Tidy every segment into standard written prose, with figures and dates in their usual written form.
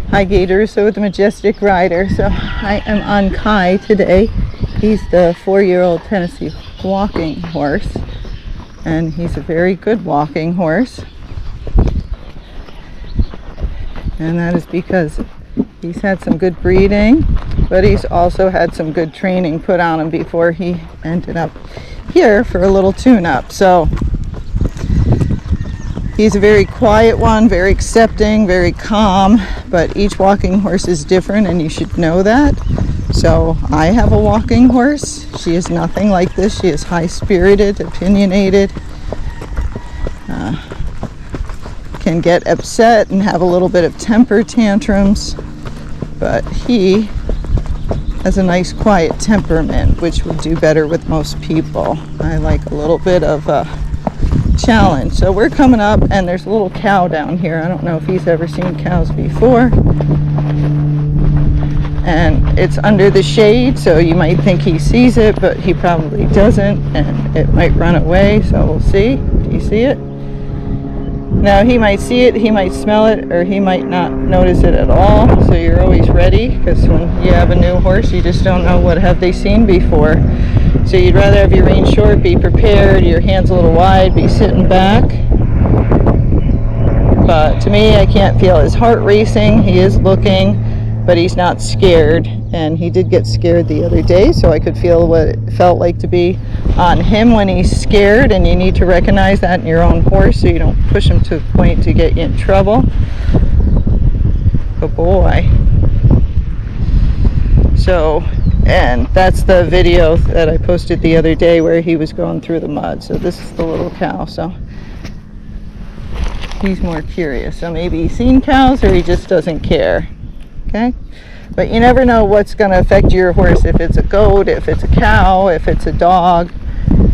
Hi, Gay, DeRusso with the Majestic rider. So I am on Kai today. He's the 4-year-old Tennessee walking horse, and he's a very good walking horse. And that is because he's had some good breeding, but he's also had some good training put on him before he ended up here for a little tune-up. So he's a very quiet one, very accepting, very calm, but each walking horse is different, and you should know that. So I have a walking horse. She is nothing like this. She is high-spirited, opinionated, can get upset and have a little bit of temper tantrums, but he has a nice quiet temperament, which would do better with most people. I like a little bit of challenge. So we're coming up, and there's a little cow down here. I don't know if he's ever seen cows before, and it's under the shade, so you might think he sees it, but he probably doesn't, and it might run away. So we'll see. Do you see it? Now he might see it, he might smell it, or he might not notice it at all. So you're always ready, because when you have a new horse, you just don't know what have they seen before. So you'd rather have your rein short, be prepared, your hands a little wide, be sitting back. But to me, I can't feel his heart racing. He is looking, but he's not scared. And he did get scared the other day, so I could feel what it felt like to be on him when he's scared. And you need to recognize that in your own horse, so you don't push him to the point to get you in trouble. Good boy. So, and that's the video that I posted the other day where he was going through the mud. So this is the little cow. So he's more curious. So maybe he's seen cows, or he just doesn't care. Okay? But you never know what's going to affect your horse. If it's a goat, if it's a cow, if it's a dog,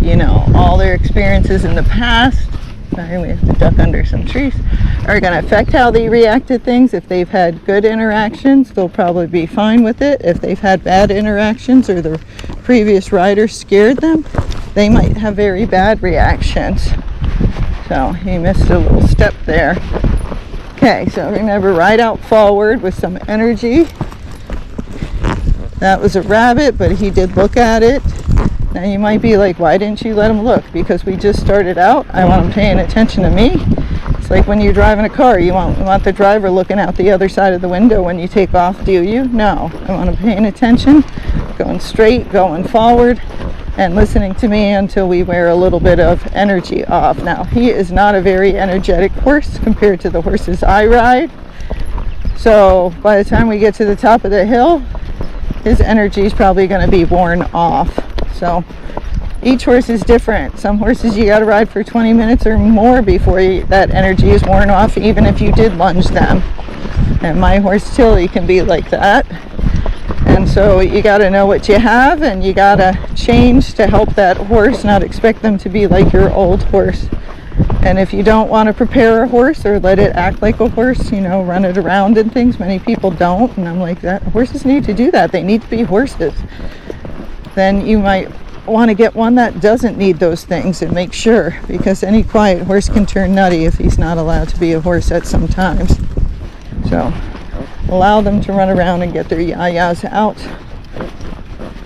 you know, all their experiences in the past, sorry, we have to duck under some trees, are going to affect how they react to things. If they've had good interactions, they'll probably be fine with it. If they've had bad interactions, or the previous rider scared them, they might have very bad reactions. So he missed a little step there. Okay, so remember, ride out forward with some energy. That was a rabbit, but he did look at it. Now you might be like, why didn't you let him look? Because we just started out. I want him paying attention to me. It's like when you're driving a car, you want the driver looking out the other side of the window when you take off, do you? No. I want him paying attention, going straight, going forward, and listening to me until we wear a little bit of energy off. Now, he is not a very energetic horse compared to the horses I ride. So by the time we get to the top of the hill, his energy is probably going to be worn off. So each horse is different. Some horses you got to ride for 20 minutes or more before that energy is worn off, even if you did lunge them. And my horse Tilly can be like that. And so you got to know what you have, and you got to change to help that horse, not expect them to be like your old horse. And if you don't want to prepare a horse or let it act like a horse, you know, run it around and things, many people don't, and I'm like, that horses need to do that. They need to be horses. Then you might want to get one that doesn't need those things, and make sure, because any quiet horse can turn nutty if he's not allowed to be a horse at some times. So allow them to run around and get their yayas out.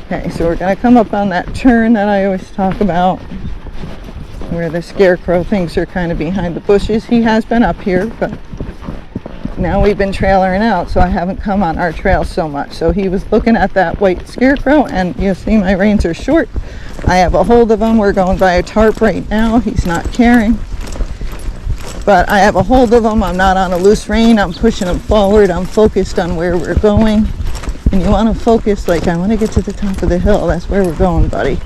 Okay, so we're going to come up on that turn that I always talk about, where the scarecrow things are kind of behind the bushes. He has been up here, but now we've been trailering out, so I haven't come on our trail so much. So he was looking at that white scarecrow, and you see my reins are short. I have a hold of him. We're going by a tarp right now. He's not caring, but I have a hold of him. I'm not on a loose rein. I'm pushing him forward. I'm focused on where we're going. And you want to focus, like, I want to get to the top of the hill. That's where we're going, buddy.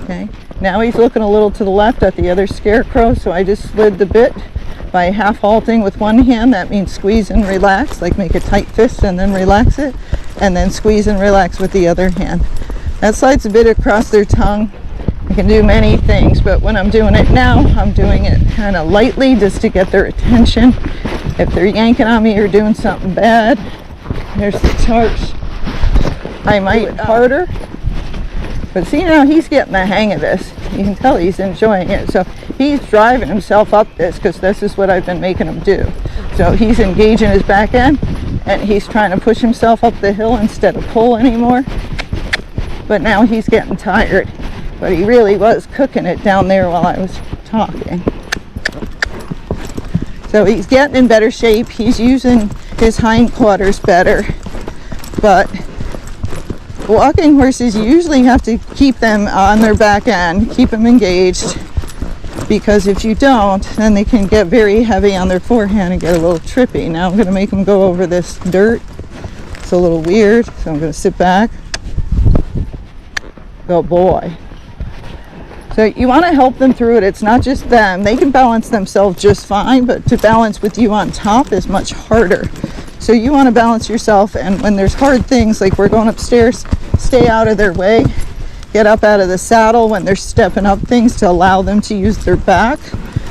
Okay. Now he's looking a little to the left at the other scarecrow, so I just slid the bit by half halting with one hand. That means squeeze and relax, like make a tight fist and then relax it, and then squeeze and relax with the other hand. That slides a bit across their tongue. I can do many things, but when I'm doing it now, I'm doing it kind of lightly just to get their attention. If they're yanking on me or doing something bad, there's the tarps. I might harder. But see, now he's getting the hang of this. You can tell he's enjoying it. So he's driving himself up this, because this is what I've been making him do. So he's engaging his back end, and he's trying to push himself up the hill instead of pull anymore. But now he's getting tired. But he really was cooking it down there while I was talking. So he's getting in better shape. He's using his hindquarters better. But walking horses, you usually have to keep them on their back end, keep them engaged, because if you don't, then they can get very heavy on their forehand and get a little trippy. Now I'm going to make them go over this dirt. It's a little weird, so I'm going to sit back. Go boy. So you want to help them through it. It's not just them. They can balance themselves just fine, but to balance with you on top is much harder. So you want to balance yourself, and when there's hard things, like we're going upstairs, stay out of their way. Get up out of the saddle when they're stepping up things to allow them to use their back.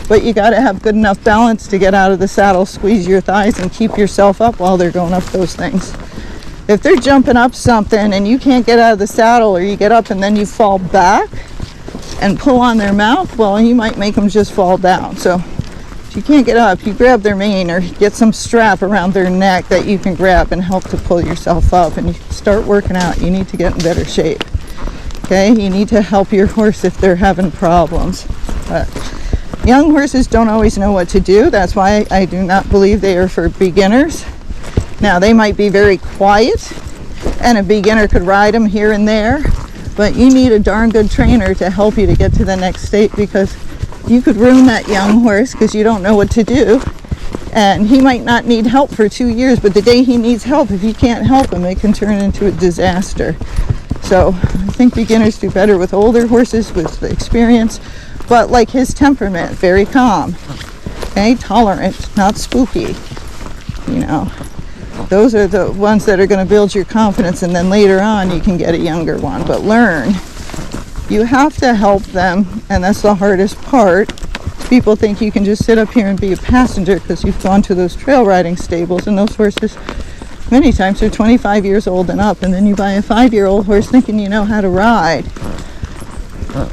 But you got to have good enough balance to get out of the saddle, squeeze your thighs, and keep yourself up while they're going up those things. If they're jumping up something and you can't get out of the saddle, or you get up and then you fall back and pull on their mouth, well, you might make them just fall down. So if you can't get up, you grab their mane or get some strap around their neck that you can grab and help to pull yourself up, and you start working out. You need to get in better shape. Okay, you need to help your horse if they're having problems. But young horses don't always know what to do. That's why I do not believe they are for beginners. Now, they might be very quiet, and a beginner could ride them here and there, but you need a darn good trainer to help you to get to the next state, because you could ruin that young horse because you don't know what to do. And he might not need help for 2 years, but the day he needs help, if you can't help him, it can turn into a disaster. So I think beginners do better with older horses with experience, but like his temperament, very calm, okay, tolerant, not spooky. You know, those are the ones that are going to build your confidence, and then later on you can get a younger one. But learn, you have to help them, and that's the hardest part. People think you can just sit up here and be a passenger because you've gone to those trail riding stables, and those horses many times are 25 years old and up, and then you buy a 5-year-old horse thinking you know how to ride.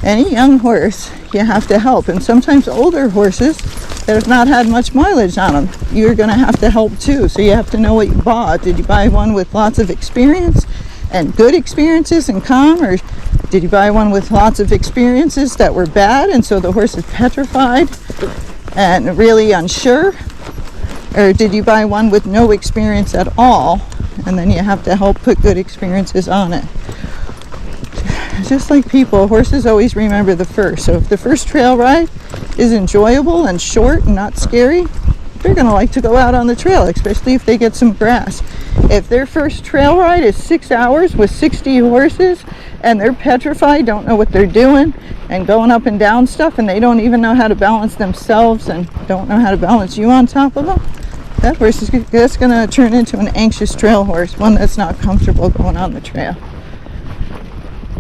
Any young horse you have to help, and sometimes older horses that have not had much mileage on them, you're going to have to help too. So you have to know what you bought. Did you buy one with lots of experience and good experiences and calm, or did you buy one with lots of experiences that were bad and so the horse is petrified and really unsure? Or did you buy one with no experience at all, and then you have to help put good experiences on it? Just like people, horses always remember the first. So if the first trail ride is enjoyable and short and not scary, they're going to like to go out on the trail, especially if they get some grass. If their first trail ride is 6 hours with 60 horses and they're petrified, don't know what they're doing, and going up and down stuff, and they don't even know how to balance themselves and don't know how to balance you on top of them, that horse that's going to turn into an anxious trail horse, one that's not comfortable going on the trail.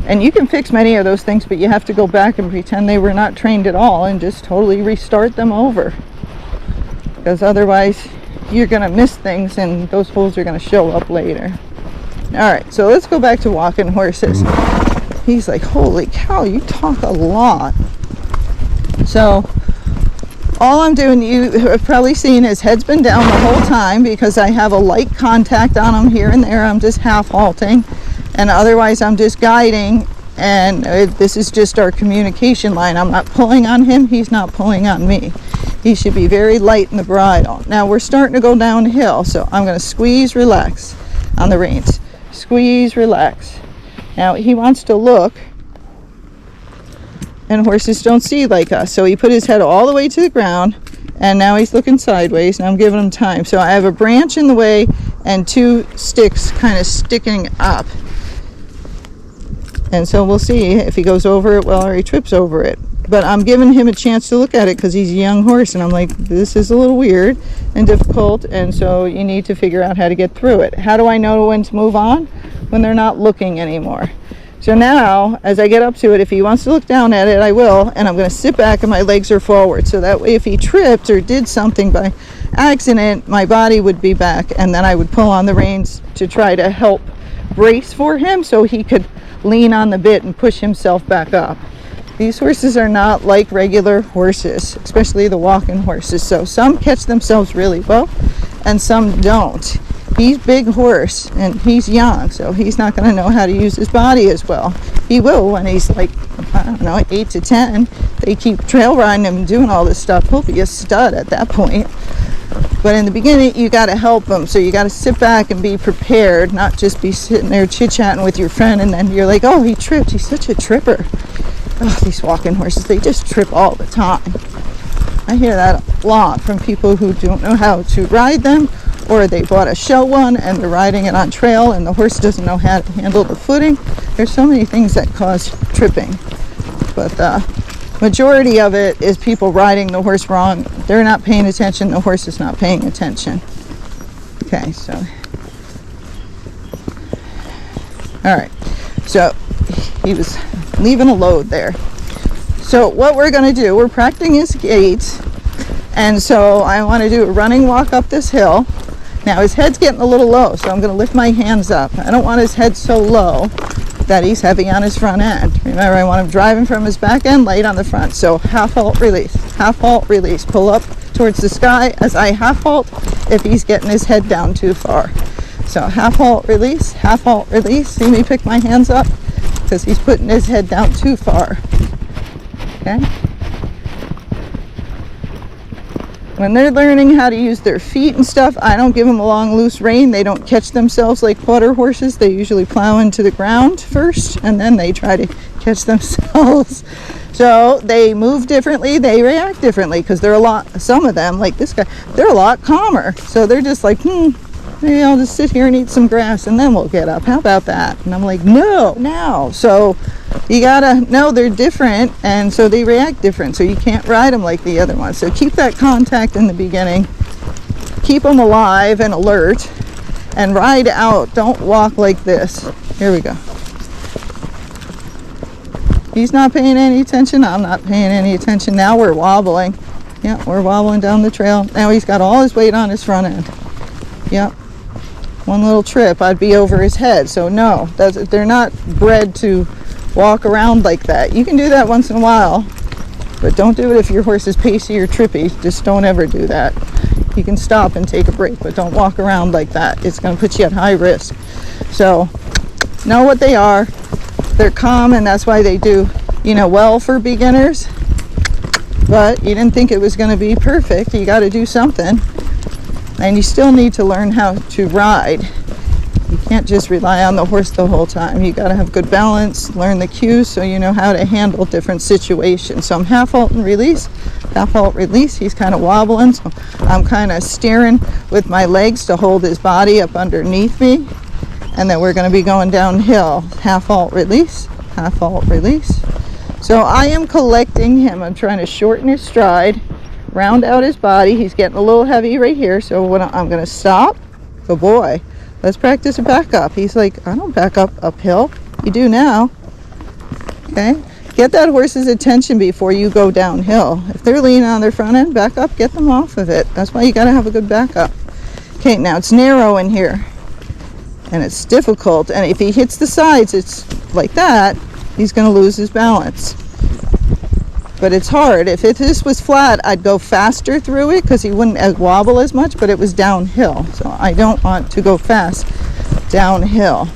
And you can fix many of those things, but you have to go back and pretend they were not trained at all and just totally restart them over. Because otherwise you're going to miss things and those holes are going to show up later. Alright, so let's go back to walking horses. He's like, holy cow, you talk a lot. So all I'm doing, you have probably seen, his head's been down the whole time because I have a light contact on him here and there. I'm just half halting, and otherwise I'm just guiding, and this is just our communication line. I'm not pulling on him, he's not pulling on me. He should be very light in the bridle. Now we're starting to go downhill, so I'm going to squeeze, relax on the reins. Squeeze, relax. Now he wants to look, and horses don't see like us, so he put his head all the way to the ground, and now he's looking sideways, and I'm giving him time. So I have a branch in the way and two sticks kind of sticking up, and so we'll see if he goes over it well or he trips over it. But I'm giving him a chance to look at it because he's a young horse, and I'm like, this is a little weird and difficult, and so you need to figure out how to get through it. How do I know when to move on? When they're not looking anymore. So now, as I get up to it, if he wants to look down at it, I will, and I'm going to sit back and my legs are forward. So that way if he tripped or did something by accident, my body would be back, and then I would pull on the reins to try to help brace for him so he could lean on the bit and push himself back up. These horses are not like regular horses, especially the walking horses. So some catch themselves really well and some don't. he's big horse and he's young, so he's not going to know how to use his body as well. He will when he's like, I don't know, 8 to 10. They keep trail riding him and doing all this stuff. He'll be a stud at that point. But in the beginning, you got to help him. So you got to sit back and be prepared, not just be sitting there chit-chatting with your friend and then you're like, oh, he tripped. He's such a tripper. Oh, these walking horses, they just trip all the time. I hear that a lot from people who don't know how to ride them, or they bought a show one and they're riding it on trail and the horse doesn't know how to handle the footing. There's so many things that cause tripping. But the majority of it is people riding the horse wrong. They're not paying attention. The horse is not paying attention. Okay, so. All right. So he was leaving a load there. So what we're going to do, we're practicing his gait. And so I want to do a running walk up this hill. Now his head's getting a little low, so I'm going to lift my hands up. I don't want his head so low that he's heavy on his front end. Remember, I want him driving from his back end, light on the front. So half halt release, pull up towards the sky as I half halt if he's getting his head down too far. So half halt release, see me pick my hands up because he's putting his head down too far. Okay? When they're learning how to use their feet and stuff, I don't give them a long loose rein. They don't catch themselves like quarter horses. They usually plow into the ground first and then they try to catch themselves. So they move differently, they react differently because some of them, like this guy, they're a lot calmer. So they're just like, maybe I'll just sit here and eat some grass and then we'll get up. How about that? And I'm like, no, now. So you gotta know they're different and so they react different. So you can't ride them like the other ones. So keep that contact in the beginning. Keep them alive and alert and ride out. Don't walk like this. Here we go. He's not paying any attention. I'm not paying any attention. Now we're wobbling. Yeah, we're wobbling down the trail. Now he's got all his weight on his front end. Yep. One little trip, I'd be over his head. So no, they're not bred to walk around like that. You can do that once in a while, but don't do it if your horse is pacey or trippy. Just don't ever do that. You can stop and take a break, but don't walk around like that. It's going to put you at high risk. So know what they are. They're calm, and that's why they do, well for beginners. But you didn't think it was going to be perfect. You got to do something. And you still need to learn how to ride. You can't just rely on the horse the whole time. You got to have good balance, learn the cues so you know how to handle different situations. So I'm half halt and release, He's kind of wobbling, so I'm kind of steering with my legs to hold his body up underneath me. And then we're going to be going downhill. Half halt release. So I am collecting him. I'm trying to shorten his stride, round out his body. He's getting a little heavy right here, so when I'm going to stop. Good boy. Let's practice a back up. He's like, I don't back up uphill. You do now. Okay? Get that horse's attention before you go downhill. If they're leaning on their front end, back up, get them off of it. That's why you got to have a good backup. Okay, now it's narrow in here. And it's difficult. And if he hits the sides, it's like that, he's going to lose his balance. But it's hard. If this was flat, I'd go faster through it because he wouldn't wobble as much, but it was downhill. So I don't want to go fast downhill.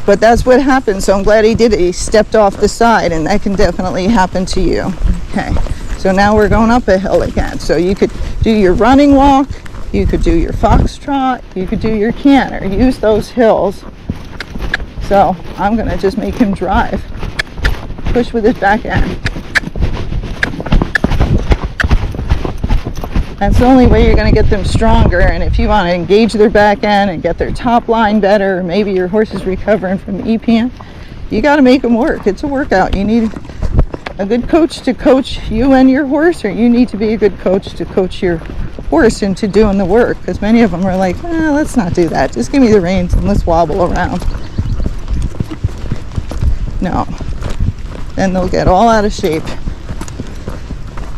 But that's what happened. So I'm glad he did it. He stepped off the side, and that can definitely happen to you. Okay. So now we're going up a hill again. So you could do your running walk. You could do your foxtrot. You could do your canter. Use those hills. So I'm going to just make him drive. Push with his back end. That's the only way you're going to get them stronger. And if you want to engage their back end and get their top line better, or maybe your horse is recovering from EPM, you got to make them work. It's a workout. You need a good coach to coach you and your horse, or you need to be a good coach to coach your horse into doing the work. Because many of them are like, let's not do that. Just give me the reins and let's wobble around. No. Then they'll get all out of shape.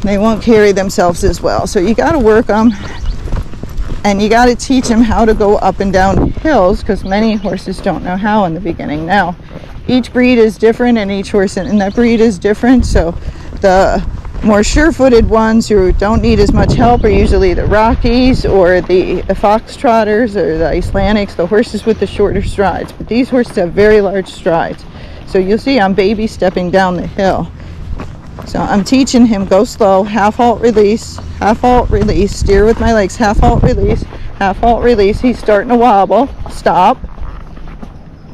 They won't carry themselves as well. So you got to work them, and you got to teach them how to go up and down hills, because many horses don't know how in the beginning. Now, each breed is different, and each horse in that breed is different. So the more sure-footed ones who don't need as much help are usually the Rockies or the Foxtrotters or the Icelandics, the horses with the shorter strides. But these horses have very large strides. So you'll see I'm baby stepping down the hill. So I'm teaching him go slow, half halt release, steer with my legs, half halt release, half halt release. He's starting to wobble, stop,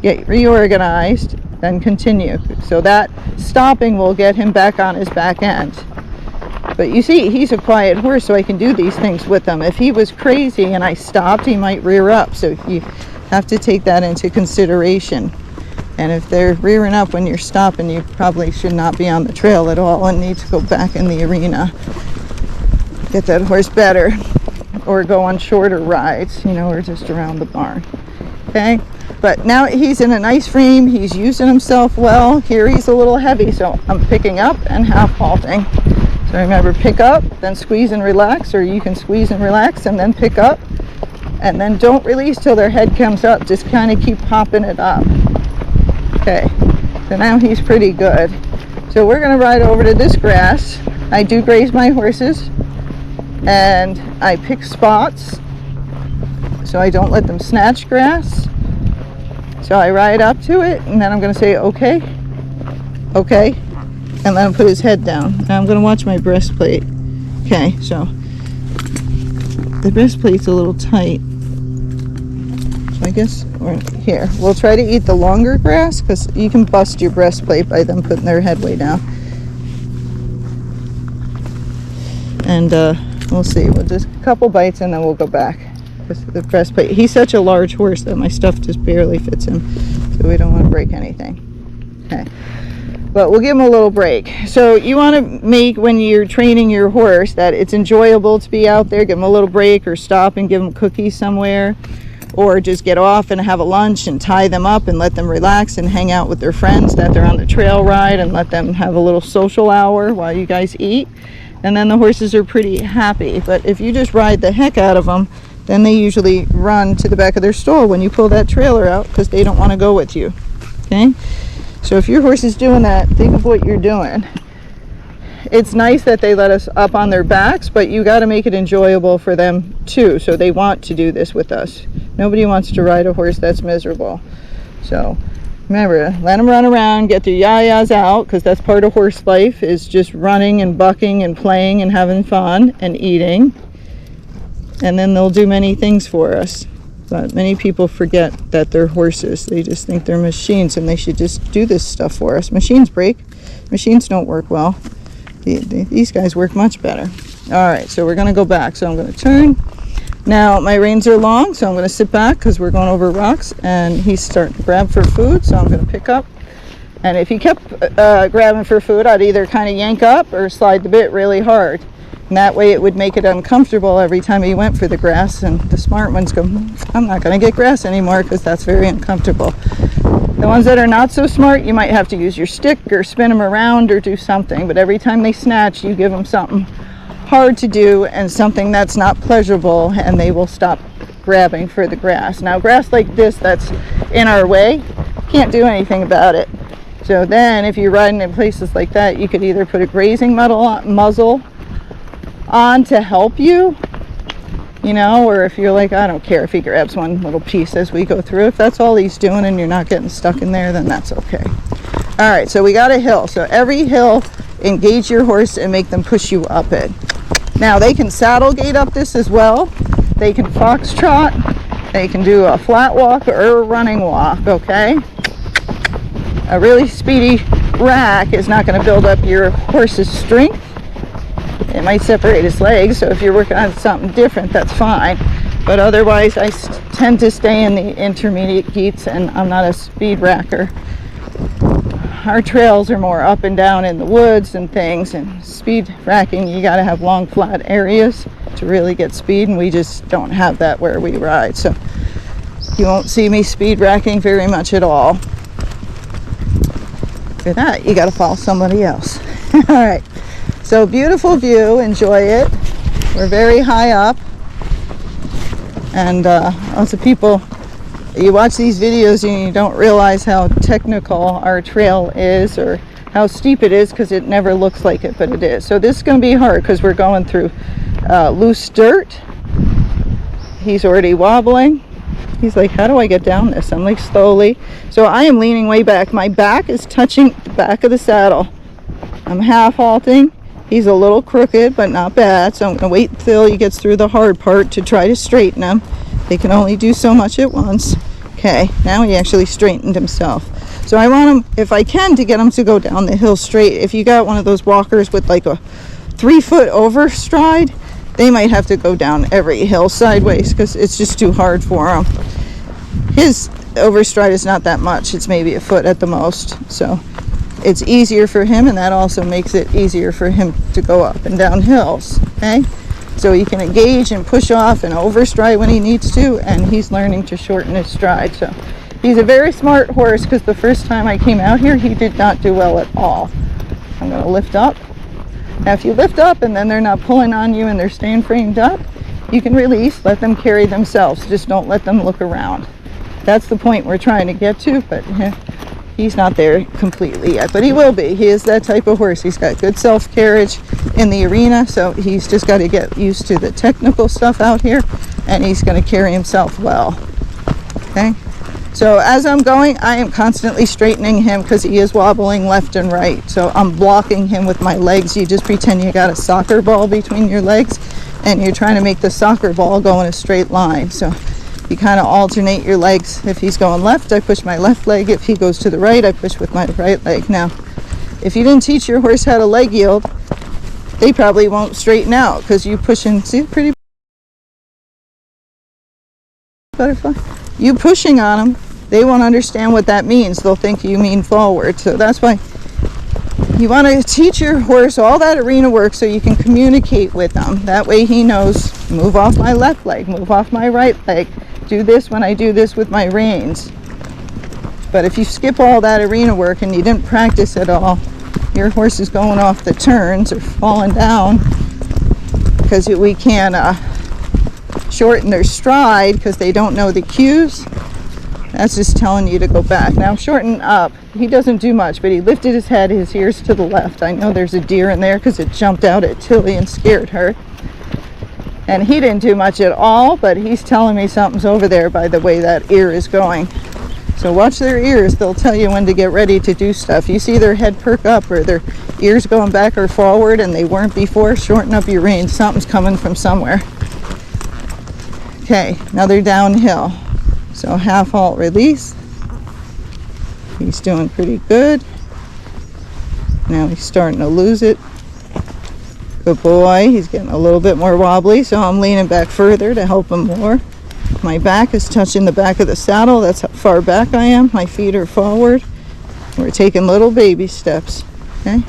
get reorganized, then continue. So that stopping will get him back on his back end. But you see, he's a quiet horse, so I can do these things with him. If he was crazy and I stopped, he might rear up. So you have to take that into consideration. And if they're rearing up when you're stopping, you probably should not be on the trail at all and need to go back in the arena. Get that horse better. Or go on shorter rides, or just around the barn. Okay? But now he's in a nice frame. He's using himself well. Here he's a little heavy, so I'm picking up and half halting. So remember, pick up, then squeeze and relax, or you can squeeze and relax and then pick up. And then don't release till their head comes up. Just kind of keep popping it up. Okay, so now he's pretty good. So we're going to ride over to this grass. I do graze my horses, and I pick spots so I don't let them snatch grass. So I ride up to it, and then I'm going to say, okay, and let him put his head down. Now I'm going to watch my breastplate. Okay, so the breastplate's a little tight. So I guess we're here. We'll try to eat the longer grass, because you can bust your breastplate by them putting their head way down. And we'll see. We'll just a couple bites and then we'll go back. The breastplate. He's such a large horse that my stuff just barely fits him, so we don't want to break anything. Okay. But we'll give him a little break. So you want to make, when you're training your horse, that it's enjoyable to be out there. Give him a little break, or stop and give him cookies somewhere. Or just get off and have a lunch and tie them up and let them relax and hang out with their friends that they're on the trail ride, and let them have a little social hour while you guys eat. And then the horses are pretty happy. But if you just ride the heck out of them, then they usually run to the back of their stall when you pull that trailer out, because they don't want to go with you. Okay? So if your horse is doing that, think of what you're doing. It's nice that they let us up on their backs, but you got to make it enjoyable for them too, so they want to do this with us. Nobody wants to ride a horse that's miserable. So remember, let them run around, get their yayas out, because that's part of horse life, is just running and bucking and playing and having fun and eating. And then they'll do many things for us. But many people forget that they're horses. They just think they're machines, and they should just do this stuff for us. Machines break. Machines don't work well. These guys work much better. All right, so we're going to go back. So I'm going to turn. Now my reins are long, so I'm going to sit back because we're going over rocks, and he's starting to grab for food, so I'm going to pick up. And if he kept grabbing for food, I'd either kind of yank up or slide the bit really hard. And that way it would make it uncomfortable every time he went for the grass. And the smart ones go, I'm not going to get grass anymore, because that's very uncomfortable. The ones that are not so smart, you might have to use your stick or spin them around or do something. But every time they snatch, you give them something hard to do and something that's not pleasurable, and they will stop grabbing for the grass. Now, grass like this that's in our way, can't do anything about it. So then if you're riding in places like that, you could either put a grazing muzzle on to help you, or if you're like, I don't care if he grabs one little piece as we go through. If that's all he's doing and you're not getting stuck in there, then that's okay. All right, so we got a hill. So every hill, engage your horse and make them push you up it. Now they can saddle gait up this as well. They can foxtrot. They can do a flat walk or a running walk, okay? A really speedy rack is not going to build up your horse's strength. It might separate his legs, so if you're working on something different, that's fine. But otherwise, I tend to stay in the intermediate gaits, and I'm not a speed racker. Our trails are more up and down in the woods and things, and speed racking, you got to have long, flat areas to really get speed, and we just don't have that where we ride. So you won't see me speed racking very much at all. For that, you got to follow somebody else. All right. So beautiful view, enjoy it. We're very high up, and lots of people, you watch these videos and you don't realize how technical our trail is, or how steep it is, because it never looks like it, but it is. So this is going to be hard because we're going through loose dirt. He's already wobbling. He's like, how do I get down this? I'm like, slowly. So I am leaning way back. My back is touching the back of the saddle. I'm half halting. He's a little crooked, but not bad. So I'm going to wait until he gets through the hard part to try to straighten him. They can only do so much at once. Okay, now he actually straightened himself. So I want him, if I can, to get him to go down the hill straight. If you got one of those walkers with like a 3-foot overstride, they might have to go down every hill sideways because it's just too hard for them. His overstride is not that much. It's maybe a foot at the most. So it's easier for him, and that also makes it easier for him to go up and down hills. Okay? So he can engage and push off and overstride when he needs to, and he's learning to shorten his stride. So he's a very smart horse, because the first time I came out here, he did not do well at all. I'm going to lift up. Now, if you lift up and then they're not pulling on you and they're staying framed up, you can release, let them carry themselves. Just don't let them look around. That's the point we're trying to get to, but he's not there completely yet, but he will be. He is that type of horse. He's got good self-carriage in the arena, so he's just got to get used to the technical stuff out here, and he's going to carry himself well. Okay? So as I'm going, I am constantly straightening him because he is wobbling left and right. So I'm blocking him with my legs. You just pretend you got a soccer ball between your legs, and you're trying to make the soccer ball go in a straight line. So you kind of alternate your legs. If he's going left, I push my left leg. If he goes to the right, I push with my right leg. Now, if you didn't teach your horse how to leg yield, they probably won't straighten out, because you pushing, see, pretty butterfly? You pushing on them, they won't understand what that means. They'll think you mean forward. So that's why you want to teach your horse all that arena work so you can communicate with them. That way he knows, move off my left leg, move off my right leg, do this when I do this with my reins. But if you skip all that arena work and you didn't practice at all, your horse is going off the turns or falling down because we can't shorten their stride because they don't know the cues. That's just telling you to go back. Now shorten up. He doesn't do much, but he lifted his head, his ears to the left. I know there's a deer in there because it jumped out at Tilly and scared her. And he didn't do much at all, but he's telling me something's over there by the way that ear is going. So watch their ears. They'll tell you when to get ready to do stuff. You see their head perk up or their ears going back or forward and they weren't before, shorten up your reins. Something's coming from somewhere. Okay, now they're downhill. So half halt release. He's doing pretty good. Now he's starting to lose it. Good boy. He's getting a little bit more wobbly, so I'm leaning back further to help him more. My back is touching the back of the saddle. That's how far back I am. My feet are forward. We're taking little baby steps. Okay.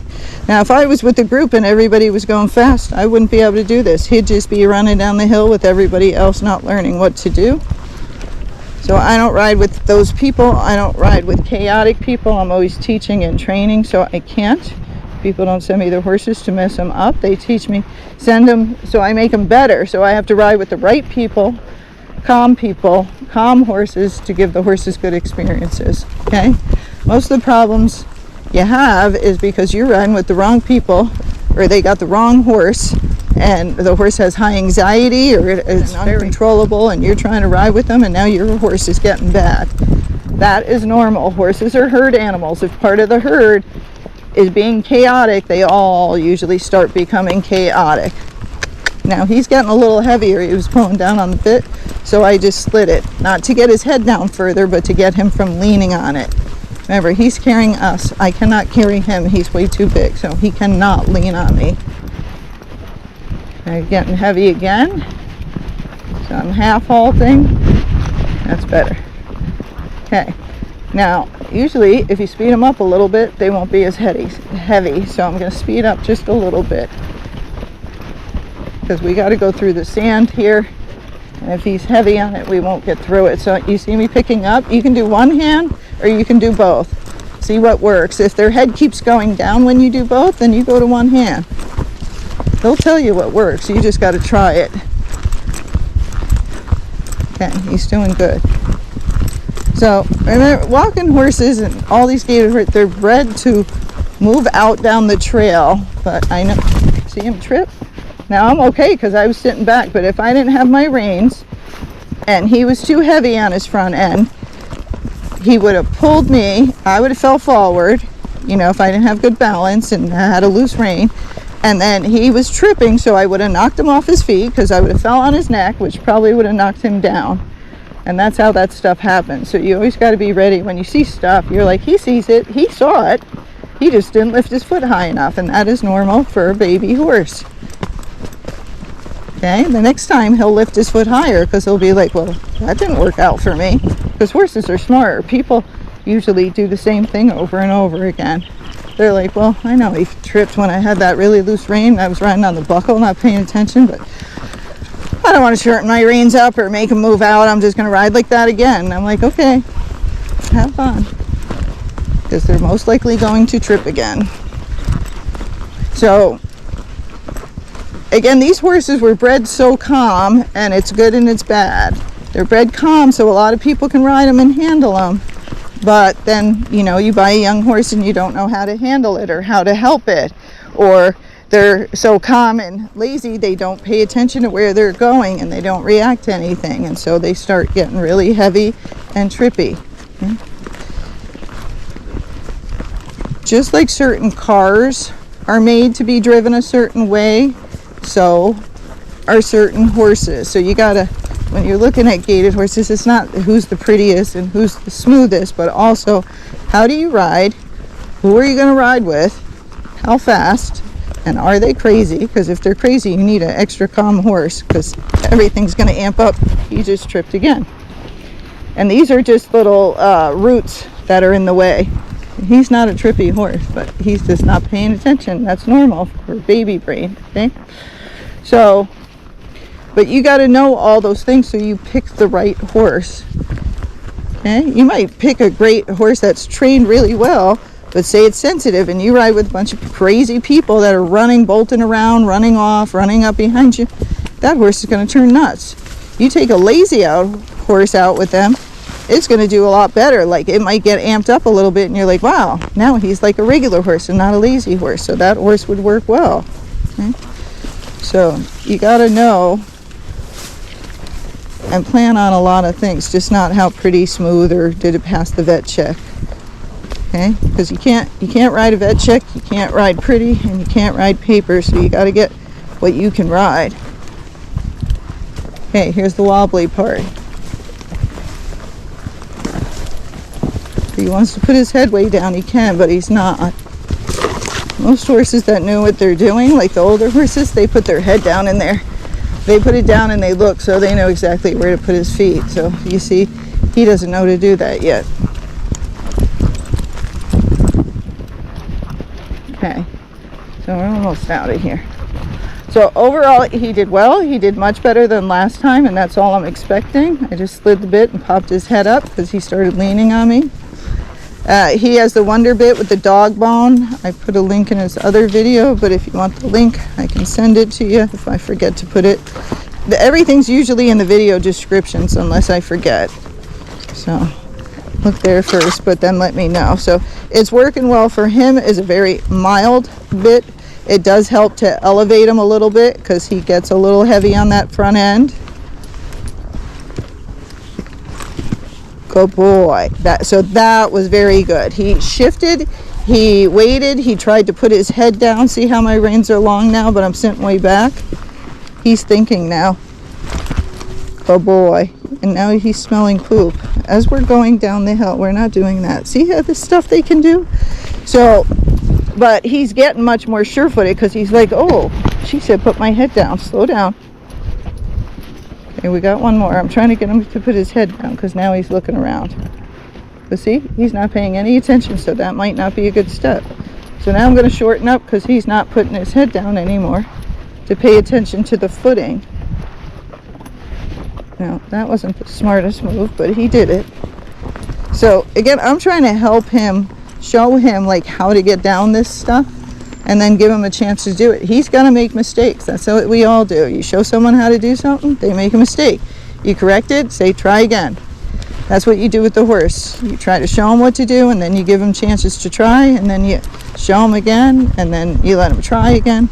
Now if I was with the group and everybody was going fast, I wouldn't be able to do this. He'd just be running down the hill with everybody else not learning what to do. So I don't ride with those people. I don't ride with chaotic people. I'm always teaching and training, so I can't. People don't send me their horses to mess them up. They teach me, send them, so I make them better. So I have to ride with the right people, calm horses to give the horses good experiences. Okay? Most of the problems you have is because you're riding with the wrong people, or they got the wrong horse, and the horse has high anxiety or it's uncontrollable, and you're trying to ride with them, and now your horse is getting bad. That is normal. Horses are herd animals. If part of the herd is being chaotic, they all usually start becoming chaotic. Now he's getting a little heavier. He was pulling down on the bit, so I just slid it. Not to get his head down further, but to get him from leaning on it. Remember, he's carrying us. I cannot carry him. He's way too big, so he cannot lean on me. I'm getting heavy again. So I'm half halting. That's better. Okay. Now, usually, if you speed them up a little bit, they won't be as heavy. So I'm going to speed up just a little bit, because we got to go through the sand here. And if he's heavy on it, we won't get through it. So you see me picking up. You can do one hand or you can do both. See what works. If their head keeps going down when you do both, then you go to one hand. They'll tell you what works. You just got to try it. Okay, he's doing good. So remember, walking horses and all these gaited horses, they're bred to move out down the trail. But I know, see him trip? Now I'm okay because I was sitting back, but if I didn't have my reins and he was too heavy on his front end, he would have pulled me. I would have fell forward, you know, if I didn't have good balance and I had a loose rein. And then he was tripping, so I would have knocked him off his feet because I would have fell on his neck, which probably would have knocked him down. And that's how that stuff happens. So you always got to be ready when you see stuff. You're like, he sees it, he saw it, he just didn't lift his foot high enough, and that is normal for a baby horse. Okay, the next time he'll lift his foot higher because he'll be like, well, that didn't work out for me. Because horses are smarter. People usually do the same thing over and over again. They're like, well, I know he tripped when I had that really loose rein. I was riding on the buckle, not paying attention, but I don't want to shorten my reins up or make him move out. I'm just going to ride like that again. And I'm like, okay, have fun. Because they're most likely going to trip again. So, again, these horses were bred so calm, and it's good and it's bad. They're bred calm, so a lot of people can ride them and handle them. But then, you know, you buy a young horse and you don't know how to handle it or how to help it. Or they're so calm and lazy, they don't pay attention to where they're going and they don't react to anything. And so they start getting really heavy and trippy. Just like certain cars are made to be driven a certain way, so are certain horses. So you gotta, when you're looking at gaited horses, it's not who's the prettiest and who's the smoothest, but also how do you ride, who are you going to ride with, how fast, and are they crazy? Because if they're crazy, you need an extra calm horse because everything's going to amp up. You just tripped again. And these are just little roots that are in the way. He's not a trippy horse, but he's just not paying attention. That's normal for baby brain, okay? So, but you got to know all those things so you pick the right horse. Okay? You might pick a great horse that's trained really well, but say it's sensitive and you ride with a bunch of crazy people that are running, bolting around, running off, running up behind you. That horse is going to turn nuts. You take a lazy horse out with them, it's going to do a lot better. Like it might get amped up a little bit and you're like, wow, now he's like a regular horse and not a lazy horse. So that horse would work well. Okay? So you got to know and plan on a lot of things, just not how pretty, smooth, or did it pass the vet check. Okay, because you can't ride a vet check, you can't ride pretty, and you can't ride paper, so you got to get what you can ride. Okay, here's the wobbly part. If he wants to put his head way down, he can, but he's not. Most horses that know what they're doing, like the older horses, they put their head down in there. They put it down and they look, so they know exactly where to put his feet. So you see, he doesn't know to do that yet. Okay, so we're almost out of here. So overall, he did well. He did much better than last time, and that's all I'm expecting. I just slid the bit and popped his head up because he started leaning on me. He has the Wonder Bit with the dog bone. I put a link in his other video, but if you want the link, I can send it to you if I forget to put it. Everything's usually in the video descriptions unless I forget. So look there first, but then let me know. So it's working well for him. It's a very mild bit. It does help to elevate him a little bit because he gets a little heavy on that front end. Good boy. So that was very good. He shifted, he waited, he tried to put his head down. See how my reins are long now, but I'm sitting way back? He's thinking now. Good boy. And now he's smelling poop. As we're going down the hill, we're not doing that. See how this stuff they can do? So, but he's getting much more sure-footed because he's like, oh, she said put my head down. Slow down. Okay, we got one more. I'm trying to get him to put his head down because now he's looking around. But see, he's not paying any attention, so that might not be a good step. So now I'm going to shorten up because he's not putting his head down anymore to pay attention to the footing. Now, that wasn't the smartest move, but he did it. So, again, I'm trying to help him, show him, like, how to get down this stuff, and then give him a chance to do it. He's going to make mistakes. That's what we all do. You show someone how to do something, they make a mistake. You correct it, say, try again. That's what you do with the horse. You try to show them what to do, and then you give them chances to try, and then you show them again, and then you let them try again.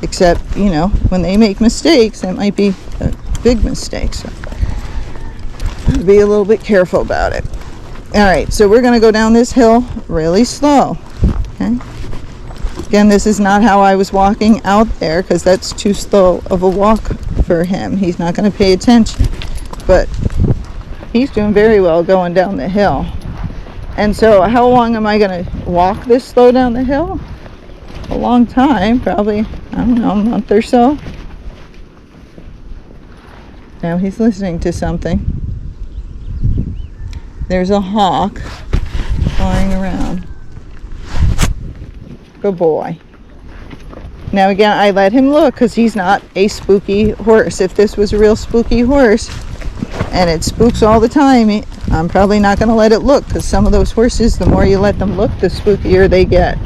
Except, you know, when they make mistakes, it might be a big mistake. So be a little bit careful about it. All right, so we're going to go down this hill really slow. Okay. Again, this is not how I was walking out there, because that's too slow of a walk for him. He's not going to pay attention. But he's doing very well going down the hill. And so how long am I going to walk this slow down the hill? A long time, probably, I don't know, a month or so. Now he's listening to something. There's a hawk flying around. Good boy. Now again, I let him look because he's not a spooky horse. If this was a real spooky horse and it spooks all the time, I'm probably not going to let it look, because some of those horses, the more you let them look, the spookier they get.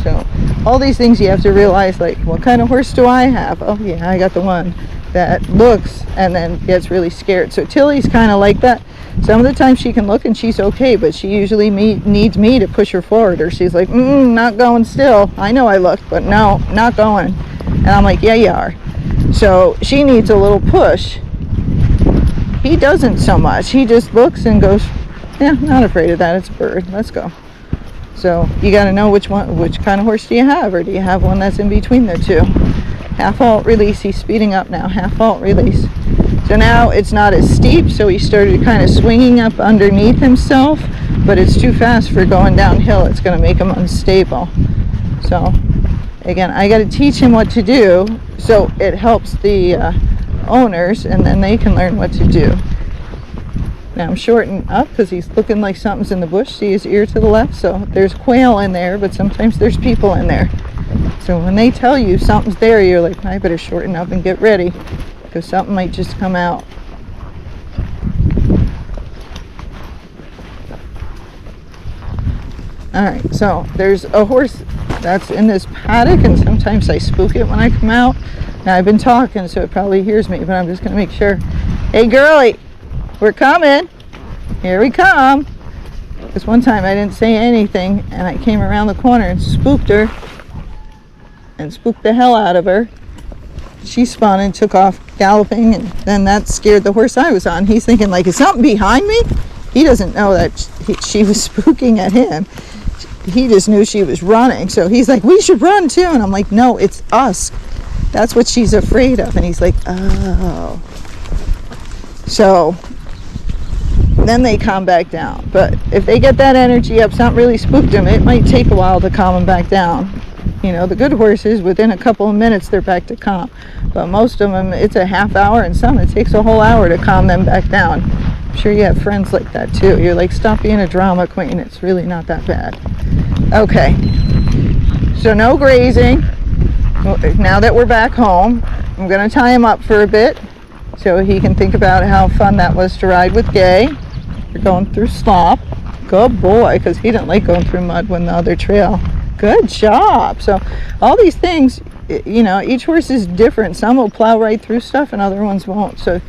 So all these things you have to realize, like, what kind of horse do I have? Oh yeah, I got the one that looks and then gets really scared. So Tilly's kind of like that. Some of the time she can look and she's okay, but she usually needs me to push her forward, or she's like, not going still. I know I looked, but no, not going. And I'm like, yeah, you are. So she needs a little push. He doesn't so much. He just looks and goes, yeah, not afraid of that. It's a bird. Let's go. So you got to know which kind of horse do you have, or do you have one that's in between the two? Half halt release. He's speeding up now. Half halt release. So now it's not as steep, so he started kind of swinging up underneath himself, but it's too fast for going downhill. It's going to make him unstable. So again, I got to teach him what to do, so it helps the owners, and then they can learn what to do. Now I'm shortening up because he's looking like something's in the bush. See his ear to the left? So there's quail in there, but sometimes there's people in there. So when they tell you something's there, you're like, I better shorten up and get ready, because something might just come out. Alright, so there's a horse that's in this paddock, and sometimes I spook it when I come out. Now I've been talking, so it probably hears me, but I'm just going to make sure. Hey girlie, we're coming. Here we come. Because one time I didn't say anything, and I came around the corner and spooked her. And spooked the hell out of her. She spun and took off galloping, and then that scared the horse I was on. He's thinking, like, is something behind me? He doesn't know that she was spooking at him. He just knew she was running, so he's like, we should run too. And I'm like, no, it's us. That's what she's afraid of. And he's like, oh. So then they calm back down. But if they get that energy up, something really spooked them, it might take a while to calm them back down. You know, the good horses, within a couple of minutes, they're back to calm. But most of them, it's a half hour, and some, it takes a whole hour to calm them back down. I'm sure you have friends like that too. You're like, stop being a drama queen. It's really not that bad. Okay. So no grazing. Now that we're back home, I'm going to tie him up for a bit so he can think about how fun that was to ride with Gaye. We're going through slop. Good boy, because he didn't like going through mud when the other trail. Good job. So all these things, you know, each horse is different. Some will plow right through stuff and other ones won't. So,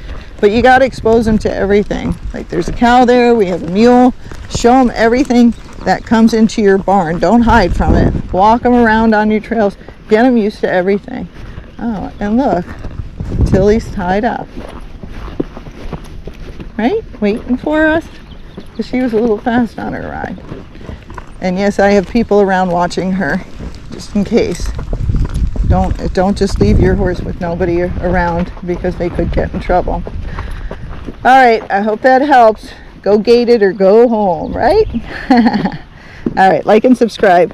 but you got to expose them to everything. Like there's a cow there, we have a mule. Show them everything that comes into your barn. Don't hide from it. Walk them around on your trails. Get them used to everything. Oh, and look, Tilly's tied up. Right? Waiting for us. Because she was a little fast on her ride. And yes, I have people around watching her, just in case. Don't just leave your horse with nobody around, because they could get in trouble. All right, I hope that helps. Go Gaited or go home, right? All right, like and subscribe.